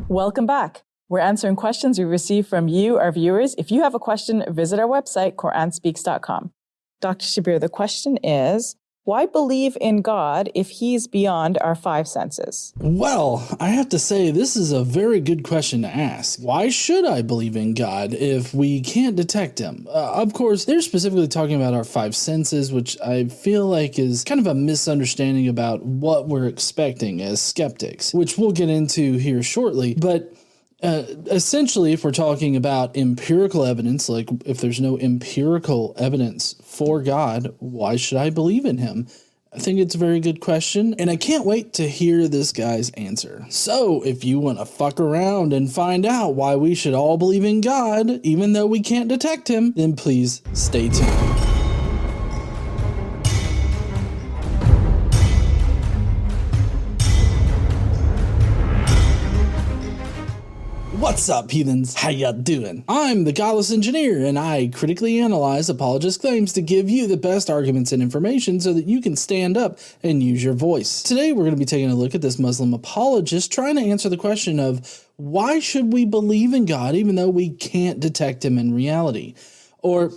Welcome back. We're answering questions we received from you, our viewers. If you have a question, visit our website, QuranSpeaks.com. Dr. Shabir, the question is, why believe in God if he's beyond our five senses? Well, I have to say this is a very good question to ask. Why should I believe in God if we can't detect him? Of course, they're specifically talking about our five senses, which I feel like is kind of a misunderstanding about what we're expecting as skeptics, which we'll get into here shortly. But essentially, if we're talking about empirical evidence, like if there's no empirical evidence for God, why should I believe in him? I think it's a very good question, and I can't wait to hear this guy's answer. So if you want to fuck around and find out why we should all believe in God, even though we can't detect him, then please stay tuned. What's up, heathens? How ya doing? I'm the Godless engineer, and I critically analyze apologist claims to give you the best arguments and information so that you can stand up and use your voice. Today, we're going to be taking a look at this Muslim apologist trying to answer the question of why should we believe in God even though we can't detect him in reality? Or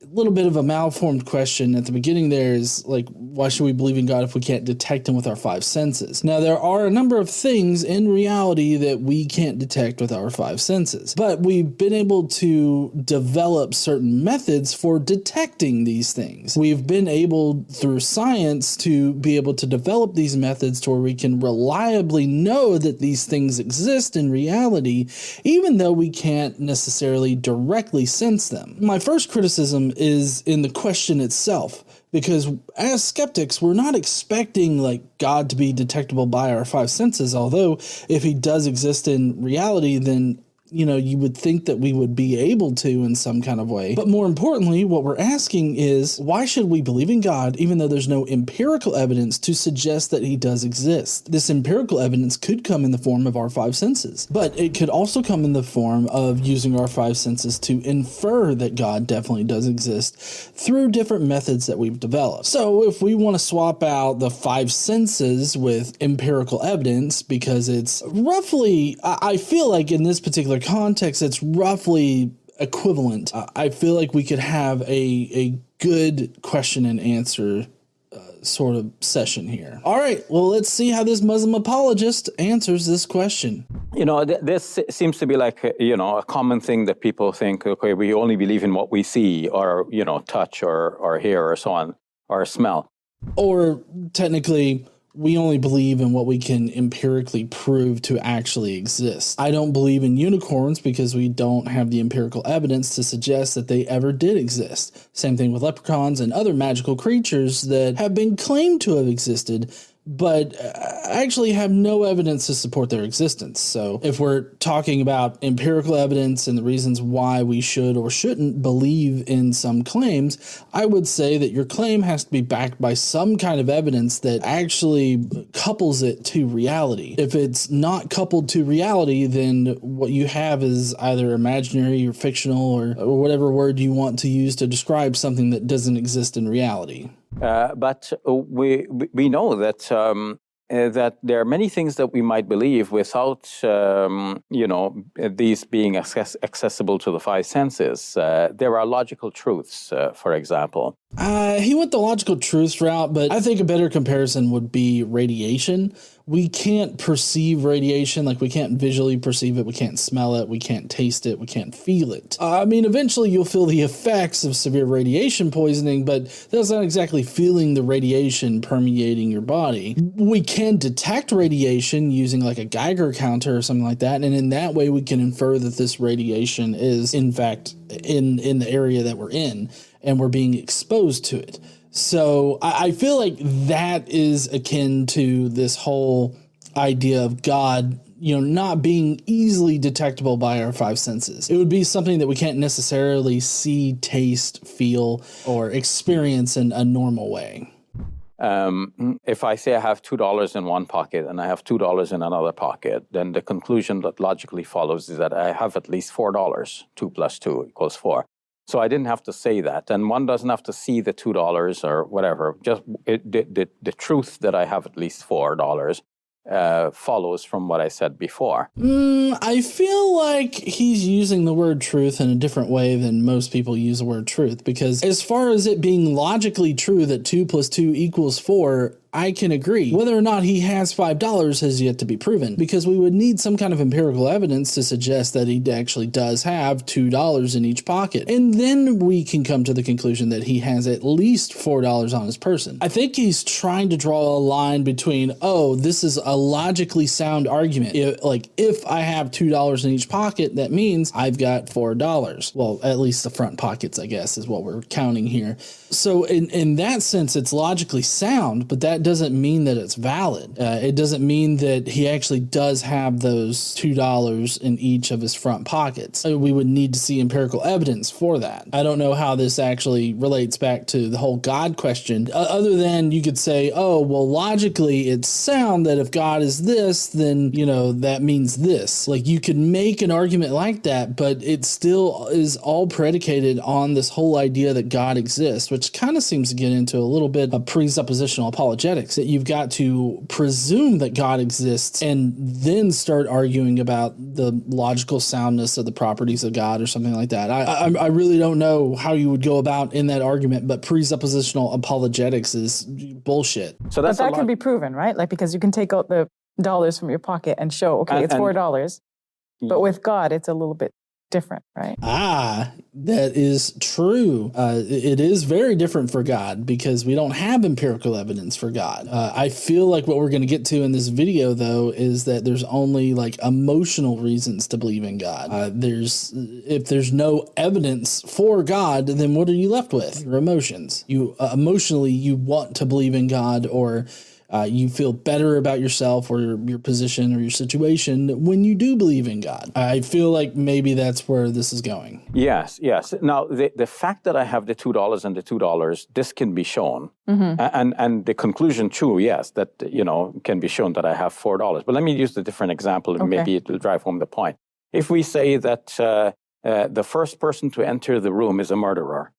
a little bit of a malformed question at the beginning there is like, why should we believe in God if we can't detect him with our five senses? Now, there are a number of things in reality that we can't detect with our five senses, but we've been able to develop certain methods for detecting these things. We've been able, through science, to be able to develop these methods to where we can reliably know that these things exist in reality, even though we can't necessarily directly sense them. My first criticism is in the question itself, because as skeptics, we're not expecting like God to be detectable by our five senses, although if he does exist in reality, then you would think that we would be able to in some kind of way. But more importantly, what we're asking is, why should we believe in God even though there's no empirical evidence to suggest that he does exist? This empirical evidence could come in the form of our five senses, but it could also come in the form of using our five senses to infer that God definitely does exist through different methods that we've developed. So if we want to swap out the five senses with empirical evidence, because it's roughly, I feel like in this particular context, it's roughly equivalent. I feel like we could have a good question and answer sort of session here. All right, well, let's see how this Muslim apologist answers this question. This seems to be like, a common thing that people think, okay, we only believe in what we see or, touch or hear or so on, or smell. Or technically, we only believe in what we can empirically prove to actually exist. I don't believe in unicorns because we don't have the empirical evidence to suggest that they ever did exist. Same thing with leprechauns and other magical creatures that have been claimed to have existed, but actually have no evidence to support their existence. So if we're talking about empirical evidence and the reasons why we should or shouldn't believe in some claims, I would say that your claim has to be backed by some kind of evidence that actually couples it to reality. If it's not coupled to reality, then what you have is either imaginary or fictional or whatever word you want to use to describe something that doesn't exist in reality. But we know that that there are many things that we might believe without these being accessible to the five senses. There are logical truths, for example. He went the logical truths route, but I think a better comparison would be radiation. We can't perceive radiation, like we can't visually perceive it, we can't smell it, we can't taste it, we can't feel it. I mean, eventually you'll feel the effects of severe radiation poisoning, but that's not exactly feeling the radiation permeating your body. We can detect radiation using like a Geiger counter or something like that, and in that way we can infer that this radiation is in fact in the area that we're in, and we're being exposed to it. So I feel like that is akin to this whole idea of God, not being easily detectable by our five senses. It would be something that we can't necessarily see, taste, feel, or experience in a normal way. If I say I have $2 in one pocket and I have $2 in another pocket, then the conclusion that logically follows is that I have at least $4. 2 plus 2 equals 4. So I didn't have to say that. And one doesn't have to see the $2 or whatever. Just the truth that I have at least $4 follows from what I said before. I feel like he's using the word truth in a different way than most people use the word truth, because as far as it being logically true that 2 + 2 = 4, I can agree. Whether or not he has $5 has yet to be proven, because we would need some kind of empirical evidence to suggest that he actually does have $2 in each pocket. And then we can come to the conclusion that he has at least $4 on his person. I think he's trying to draw a line between, oh, this is a logically sound argument. If I have $2 in each pocket, that means I've got $4. Well, at least the front pockets, I guess, is what we're counting here. So in that sense, it's logically sound, but that doesn't mean that it's valid. It doesn't mean that he actually does have those $2 in each of his front pockets. We would need to see empirical evidence for that. I don't know how this actually relates back to the whole God question, other than you could say, oh, well, logically it's sound that if God is this, then, that means this. Like, you could make an argument like that, but it still is all predicated on this whole idea that God exists, which kind of seems to get into a little bit of presuppositional apologetics, that you've got to presume that God exists and then start arguing about the logical soundness of the properties of God or something like that. I really don't know how you would go about in that argument, but presuppositional apologetics is bullshit. So that can be proven, right? Like, because you can take out the dollars from your pocket and show, okay, it's $4. But with God, it's a little bit different, right? That is true. It is very different for God, because we don't have empirical evidence for God. I feel like what we're going to get to in this video, though, is that there's only like emotional reasons to believe in God. If there's no evidence for God, then what are you left with? Your emotions. You emotionally, you want to believe in God, or you feel better about yourself or your position or your situation when you do believe in God. I feel like maybe that's where this is going. Yes. Now, the fact that I have the $2 and the $2, this can be shown. Mm-hmm. And the conclusion, too, yes, that, can be shown that I have $4. But let me use a different example, and maybe it will drive home the point. If we say that the first person to enter the room is a murderer,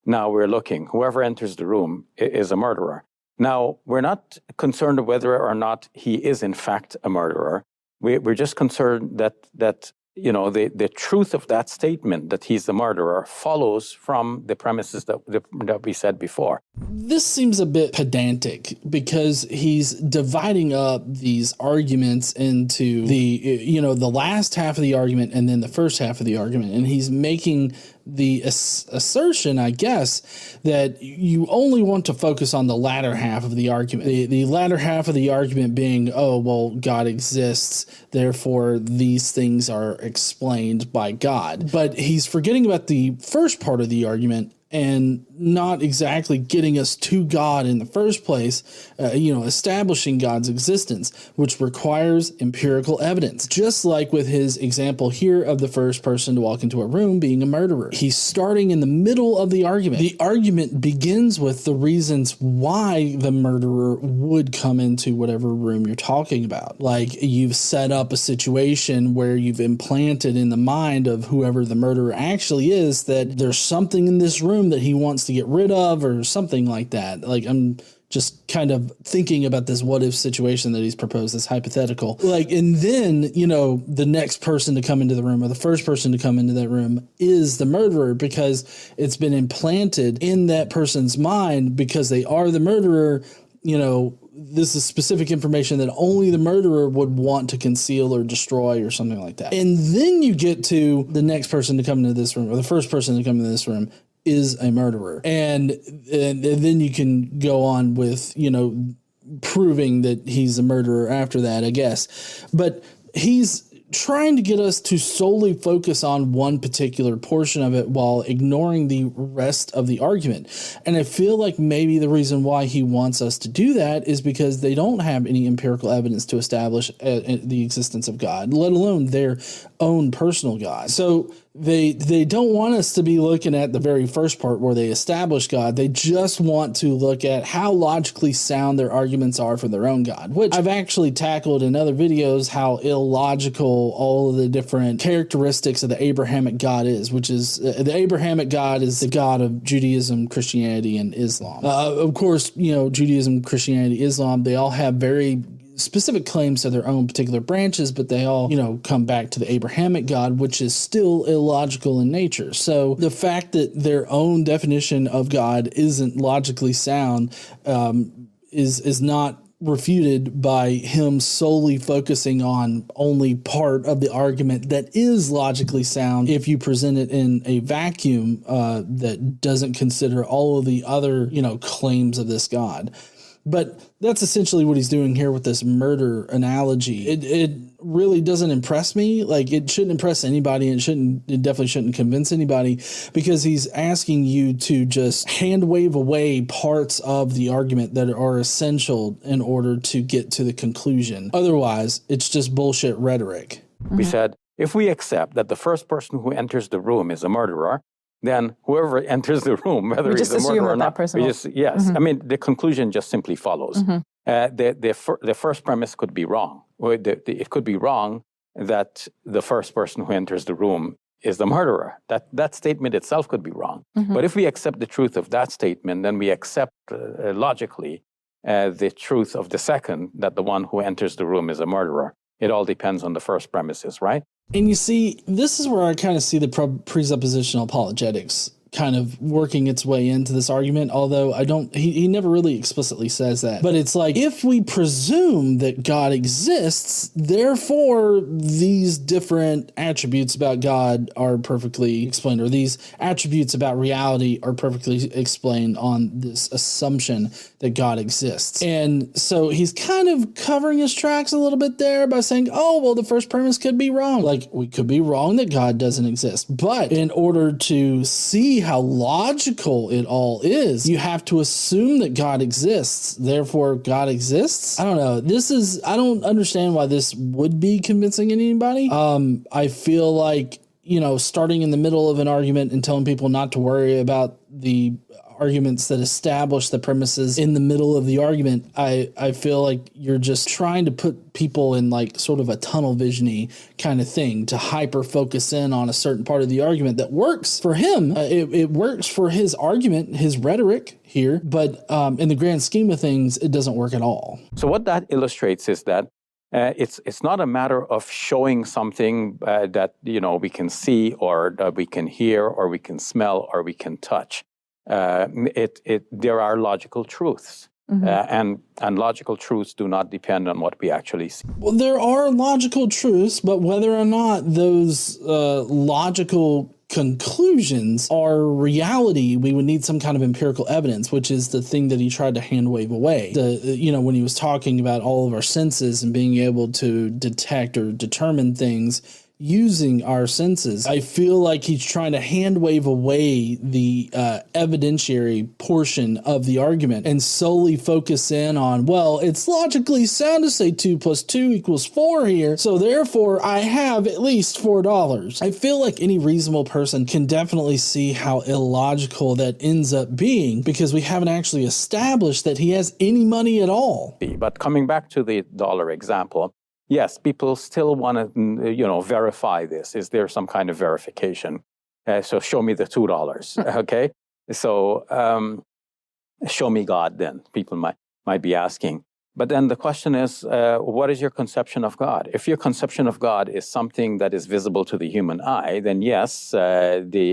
now we're looking, whoever enters the room is a murderer. Now, we're not concerned whether or not he is, in fact, a murderer. We're just concerned that the truth of that statement, that he's the murderer, follows from the premises that we said before. This seems a bit pedantic, because he's dividing up these arguments into the last half of the argument and then the first half of the argument. And he's making the assertion, I guess, that you only want to focus on the latter half of the argument. The latter half of the argument being, oh, well, God exists, therefore these things are explained by God. But he's forgetting about the first part of the argument and not exactly getting us to God in the first place, establishing God's existence, which requires empirical evidence. Just like with his example here of the first person to walk into a room being a murderer. He's starting in the middle of the argument. The argument begins with the reasons why the murderer would come into whatever room you're talking about. Like, you've set up a situation where you've implanted in the mind of whoever the murderer actually is that there's something in this room that he wants to get rid of, or something like that. Like, I'm just kind of thinking about this what if situation that he's proposed, this hypothetical. Like, and then, the next person to come into the room, or the first person to come into that room, is the murderer, because it's been implanted in that person's mind, because they are the murderer. This is specific information that only the murderer would want to conceal or destroy, or something like that. And then you get to the next person to come into this room, or the first person to come into this room is a murderer. And then you can go on with, proving that he's a murderer after that, I guess. But he's trying to get us to solely focus on one particular portion of it while ignoring the rest of the argument. And I feel like maybe the reason why he wants us to do that is because they don't have any empirical evidence to establish the existence of God, let alone their own personal God. So they don't want us to be looking at the very first part where they establish God. They just want to look at how logically sound their arguments are for their own God, which I've actually tackled in other videos, how illogical all of the different characteristics of the Abrahamic God is, which is the Abrahamic God is the God of Judaism, Christianity, and Islam. Of course, Judaism, Christianity, Islam, they all have very specific claims to their own particular branches, but they all, come back to the Abrahamic God, which is still illogical in nature. So the fact that their own definition of God isn't logically sound is not refuted by him solely focusing on only part of the argument that is logically sound if you present it in a vacuum that doesn't consider all of the other, claims of this God. But that's essentially what he's doing here with this murder analogy. It really doesn't impress me. Like, it shouldn't impress anybody, and it definitely shouldn't convince anybody, because he's asking you to just hand wave away parts of the argument that are essential in order to get to the conclusion. Otherwise, it's just bullshit rhetoric. We said, if we accept that the first person who enters the room is a murderer, then whoever enters the room, whether he's a murderer or not, I mean, the conclusion just simply follows. The first premise could be wrong. It could be wrong that the first person who enters the room is the murderer. That statement itself could be wrong. But if we accept the truth of that statement, then we accept logically the truth of the second, that the one who enters the room is a murderer. It all depends on the first premises, right? And you see, this is where I kind of see the presuppositional apologetics kind of working its way into this argument, although he never really explicitly says that. But it's like, if we presume that God exists, therefore these different attributes about God are perfectly explained, or these attributes about reality are perfectly explained on this assumption that God exists. And so he's kind of covering his tracks a little bit there by saying, oh, well, the first premise could be wrong. Like, we could be wrong that God doesn't exist. But in order to see how logical it all is, you have to assume that God exists. Therefore, God exists. I don't know. I don't understand why this would be convincing anybody. I feel like, starting in the middle of an argument and telling people not to worry about the arguments that establish the premises in the middle of the argument, I feel like you're just trying to put people in like sort of a tunnel vision-y kind of thing to hyper focus in on a certain part of the argument that works for him. It works for his argument, his rhetoric here, but in the grand scheme of things, it doesn't work at all. So what that illustrates is that it's not a matter of showing something that we can see, or that we can hear, or we can smell, or we can touch. There are logical truths, and logical truths do not depend on what we actually see. Well, there are logical truths, but whether or not those logical conclusions are reality, we would need some kind of empirical evidence, which is the thing that he tried to hand wave away. When he was talking about all of our senses and being able to detect or determine things using our senses, I feel like he's trying to hand wave away the evidentiary portion of the argument and solely focus in on, well, it's logically sound to say 2 + 2 = 4 here, so therefore I have at least $4. I feel like any reasonable person can definitely see how illogical that ends up being, because we haven't actually established that he has any money at all. But coming back to the dollar example, yes, people still want to, verify this. Is there some kind of verification? So show me the $2, okay? So show me God then, people might be asking. But then the question is, what is your conception of God? If your conception of God is something that is visible to the human eye, then yes, the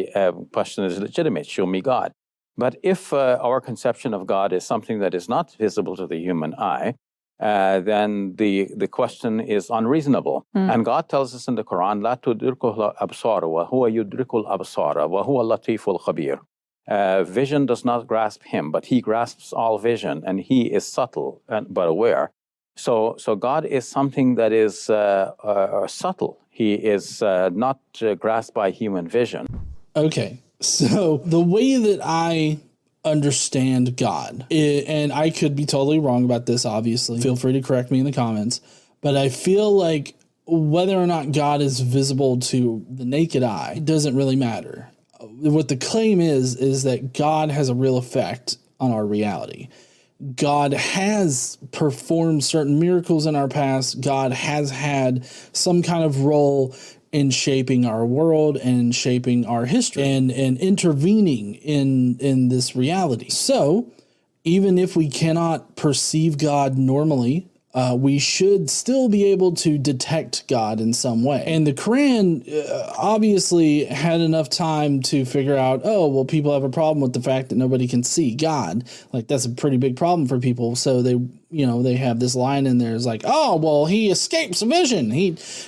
question is legitimate, show me God. But if our conception of God is something that is not visible to the human eye, then the question is unreasonable. And God tells us in the Quran, لا تدركه الأبصار وهو يدرك الأبصار وهو اللطيف الخبير. Vision does not grasp him, but he grasps all vision, and he is subtle but aware. So God is something that is subtle. He is not grasped by human vision. Okay, so the way that I understand God, and I could be totally wrong about this, obviously, feel free to correct me in the comments, but I feel like whether or not God is visible to the naked eye doesn't really matter. What the claim is that God has a real effect on our reality. God has performed certain miracles in our past. God has had some kind of role in shaping our world and shaping our history and intervening in this reality. So even if we cannot perceive God normally, we should still be able to detect God in some way. And the Quran obviously had enough time to figure out, oh, well, people have a problem with the fact that nobody can see God. Like, that's a pretty big problem for people. So they have this line in there is like, oh, well, he escapes vision.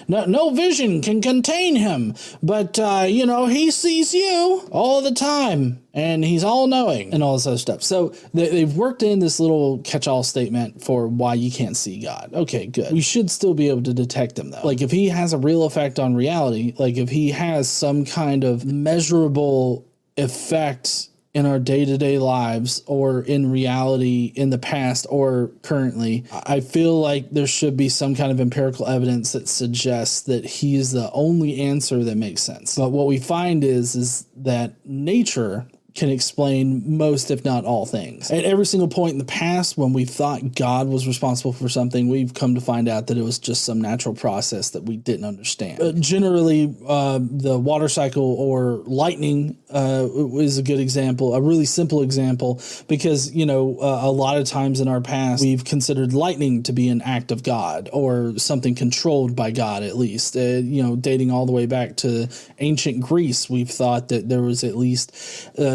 No vision can contain him. But, he sees you all the time. And he's all knowing and all this other stuff. So they've worked in this little catch-all statement for why you can't see God. Okay, good. We should still be able to detect him, though. Like, if he has a real effect on reality, like if he has some kind of measurable effect in our day-to-day lives or in reality in the past or currently, I feel like there should be some kind of empirical evidence that suggests that he is the only answer that makes sense. But what we find is that nature can explain most, if not all, things. At every single point in the past, when we thought God was responsible for something, we've come to find out that it was just some natural process that we didn't understand. Generally, the water cycle or lightning is a good example, a really simple example, because, a lot of times in our past, we've considered lightning to be an act of God or something controlled by God, at least. Dating all the way back to ancient Greece, we've thought that there was at least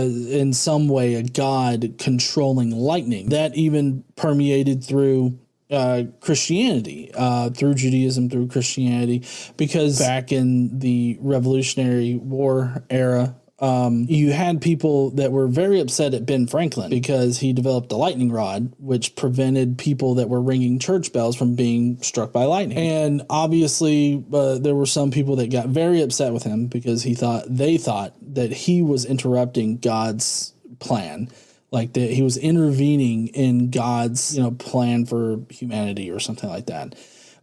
in some way a God controlling lightning. That even permeated through Christianity, through Judaism, through Christianity, because back in the Revolutionary War era, you had people that were very upset at Ben Franklin because he developed a lightning rod, which prevented people that were ringing church bells from being struck by lightning. And obviously, there were some people that got very upset with him because they thought that he was interrupting God's plan, like that he was intervening in God's, plan for humanity or something like that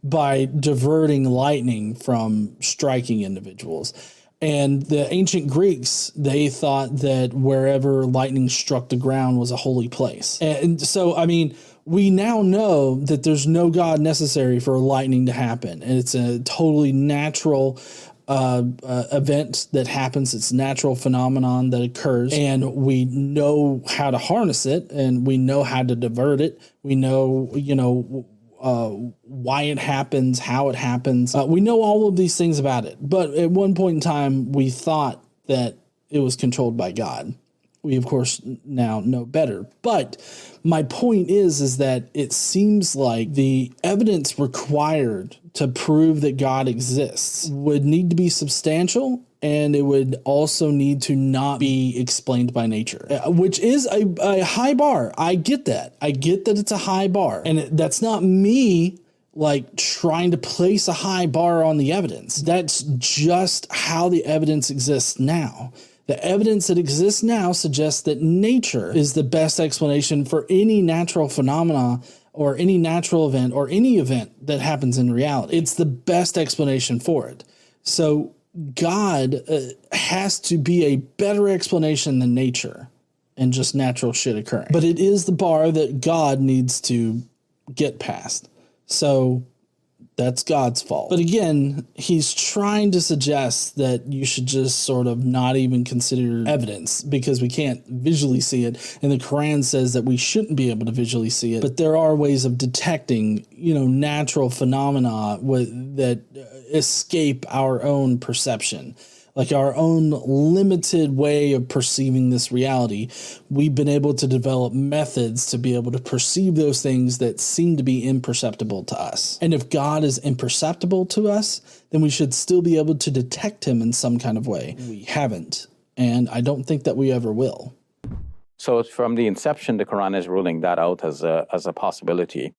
by diverting lightning from striking individuals. And the ancient Greeks, they thought that wherever lightning struck the ground was a holy place. And so, we now know that there's no God necessary for lightning to happen. And it's a totally natural event that happens. It's a natural phenomenon that occurs. And we know how to harness it, and we know how to divert it. We know, why it happens, how it happens. We know all of these things about it. But at one point in time, we thought that it was controlled by God. We, of course, now know better. But my point is that it seems like the evidence required to prove that God exists would need to be substantial, and it would also need to not be explained by nature, which is a high bar. I get that. I get that it's a high bar. And that's not me like trying to place a high bar on the evidence. That's just how the evidence exists now. The evidence that exists now suggests that nature is the best explanation for any natural phenomena or any natural event or any event that happens in reality. It's the best explanation for it. So God has to be a better explanation than nature and just natural shit occurring. But it is the bar that God needs to get past. So that's God's fault. But again, he's trying to suggest that you should just sort of not even consider evidence because we can't visually see it. And the Quran says that we shouldn't be able to visually see it. But there are ways of detecting, natural phenomena that escape our own perception. Like our own limited way of perceiving this reality, we've been able to develop methods to be able to perceive those things that seem to be imperceptible to us. And if God is imperceptible to us, then we should still be able to detect him in some kind of way. We haven't, and I don't think that we ever will. So from the inception, the Quran is ruling that out as a possibility.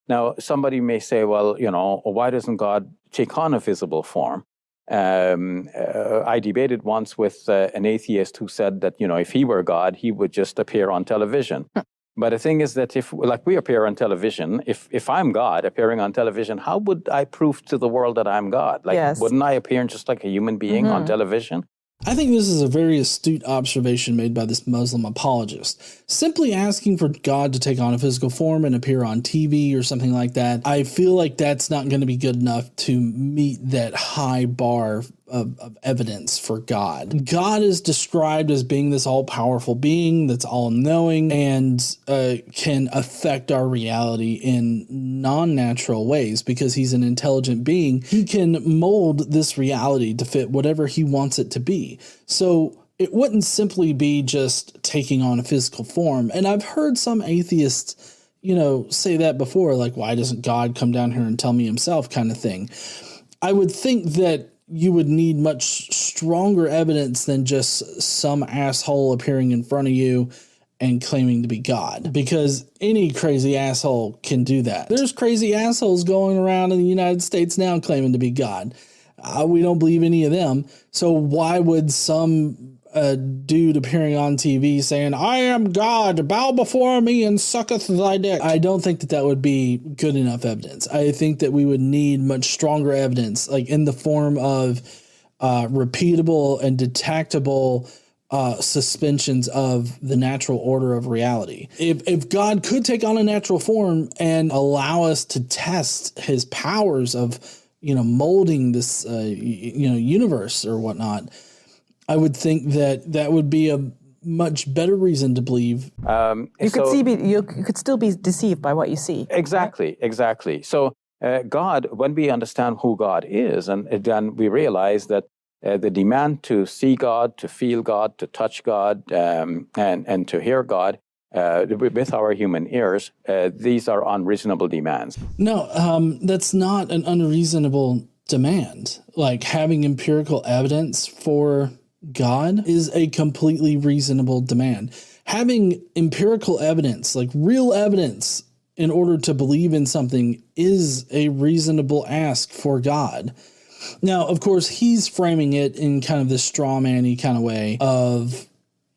Now, somebody may say, well, why doesn't God take on a visible form? I debated once with an atheist who said that, if he were God, he would just appear on television. But the thing is that if we appear on television, if I'm God appearing on television, how would I prove to the world that I'm God? Yes. Wouldn't I appear just like a human being on television? I think this is a very astute observation made by this Muslim apologist. Simply asking for God to take on a physical form and appear on TV or something like that, I feel like that's not going to be good enough to meet that high bar of evidence for God. God is described as being this all-powerful being that's all-knowing and can affect our reality in non-natural ways because he's an intelligent being. He can mold this reality to fit whatever he wants it to be. So it wouldn't simply be just taking on a physical form. And I've heard some atheists, say that before, like, why doesn't God come down here and tell me himself kind of thing. I would think that you would need much stronger evidence than just some asshole appearing in front of you and claiming to be God, because any crazy asshole can do that. There's crazy assholes going around in the United States now claiming to be God. We don't believe any of them. So why would some dude appearing on TV saying, I am God, bow before me and sucketh thy dick? I don't think that would be good enough evidence. I think that we would need much stronger evidence, like in the form of repeatable and detectable suspensions of the natural order of reality. If God could take on a natural form and allow us to test his powers of, molding this, universe or whatnot, I would think that would be a much better reason to believe. You could still be deceived by what you see. Exactly. So God, when we understand who God is, and then we realize that the demand to see God, to feel God, to touch God, and to hear God with our human ears, these are unreasonable demands. No, that's not an unreasonable demand. Like, having empirical evidence for God is a completely reasonable demand. Having empirical evidence, like real evidence, in order to believe in something is a reasonable ask for God. Now, of course, he's framing it in kind of this straw man-y kind of way of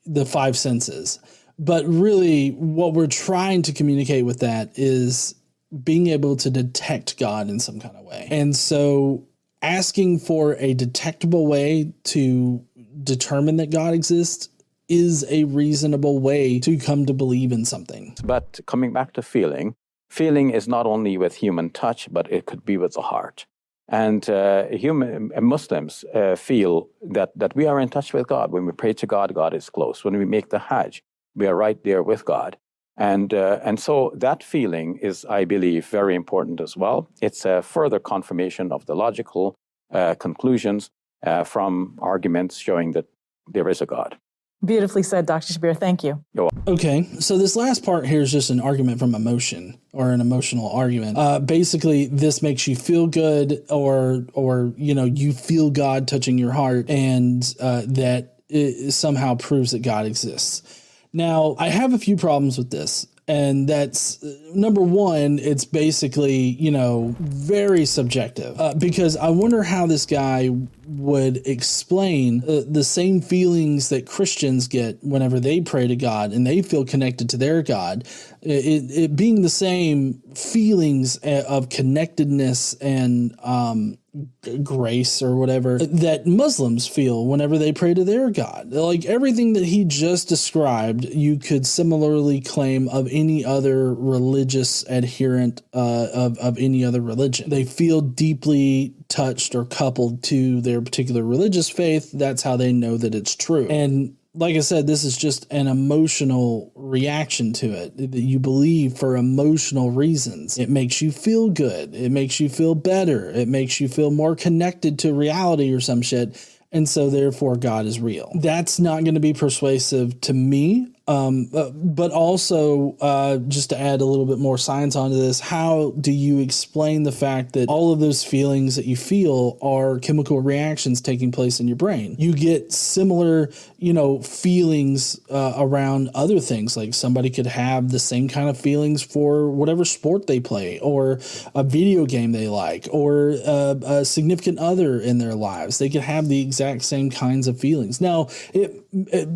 the five senses. But really, what we're trying to communicate with that is being able to detect God in some kind of way. And so asking for a detectable way to determine that God exists is a reasonable way to come to believe in something. But coming back to feeling is not only with human touch, but it could be with the heart. And Muslims feel that we are in touch with God. When we pray to God, God is close. When we make the Hajj, we are right there with God. And so that feeling is, I believe, very important as well. It's a further confirmation of the logical conclusions from arguments showing that there is a God. Beautifully said, Dr. Shabir. Thank you. Okay, so this last part here is just an argument from emotion, or an emotional argument. Basically, this makes you feel good, or you feel God touching your heart, and that it somehow proves that God exists. Now, I have a few problems with this. And that's, number one, it's basically, very subjective, because I wonder how this guy would explain the same feelings that Christians get whenever they pray to God and they feel connected to their God, it being the same feelings of connectedness and grace or whatever that Muslims feel whenever they pray to their God. Like, everything that he just described, you could similarly claim of any other religious adherent of any other religion. They feel deeply touched or coupled to their particular religious faith. That's how they know that it's true. And like I said, this is just an emotional reaction to it that you believe for emotional reasons. It makes you feel good. It makes you feel better. It makes you feel more connected to reality or some shit. And so therefore God is real. That's not going to be persuasive to me. But also, just to add a little bit more science onto this, how do you explain the fact that all of those feelings that you feel are chemical reactions taking place in your brain? You get similar, feelings around other things. Like, somebody could have the same kind of feelings for whatever sport they play, or a video game they like, or a significant other in their lives. They could have the exact same kinds of feelings. Now,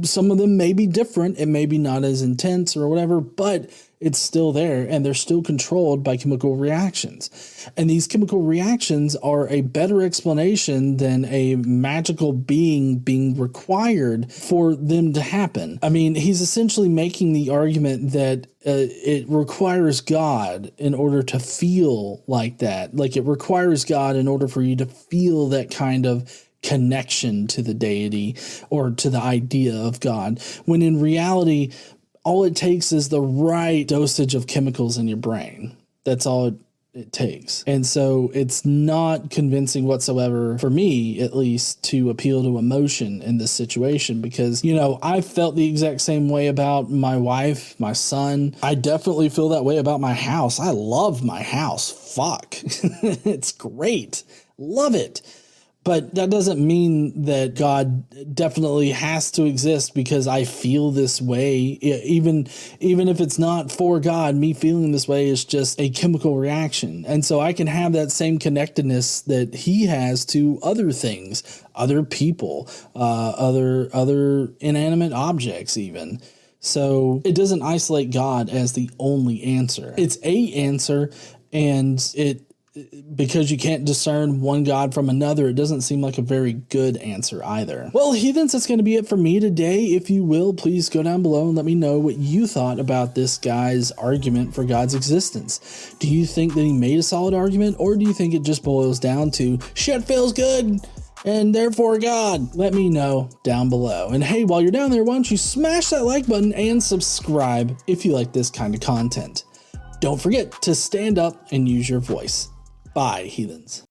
some of them may be different. It may be not as intense or whatever, but it's still there, and they're still controlled by chemical reactions. And these chemical reactions are a better explanation than a magical being required for them to happen. I mean, he's essentially making the argument that it requires God in order to feel like that. Like, it requires God in order for you to feel that kind of connection to the deity or to the idea of God, when in reality, all it takes is the right dosage of chemicals in your brain. That's all it takes. And so it's not convincing whatsoever, for me at least, to appeal to emotion in this situation, because, you know, I felt the exact same way about my wife, my son. I definitely feel that way about my house. I love my house. Fuck. It's great. Love it. But that doesn't mean that God definitely has to exist because I feel this way. Even if it's not for God, me feeling this way is just a chemical reaction. And so I can have that same connectedness that he has to other things, other people, other inanimate objects even. So it doesn't isolate God as the only answer. It's a answer, and because you can't discern one God from another, it doesn't seem like a very good answer either. Well, heathens, that's going to be it for me today. If you will, please go down below and let me know what you thought about this guy's argument for God's existence. Do you think that he made a solid argument, or do you think it just boils down to shit feels good and therefore God? Let me know down below. And hey, while you're down there, why don't you smash that like button and subscribe if you like this kind of content. Don't forget to stand up and use your voice. Bye, heathens.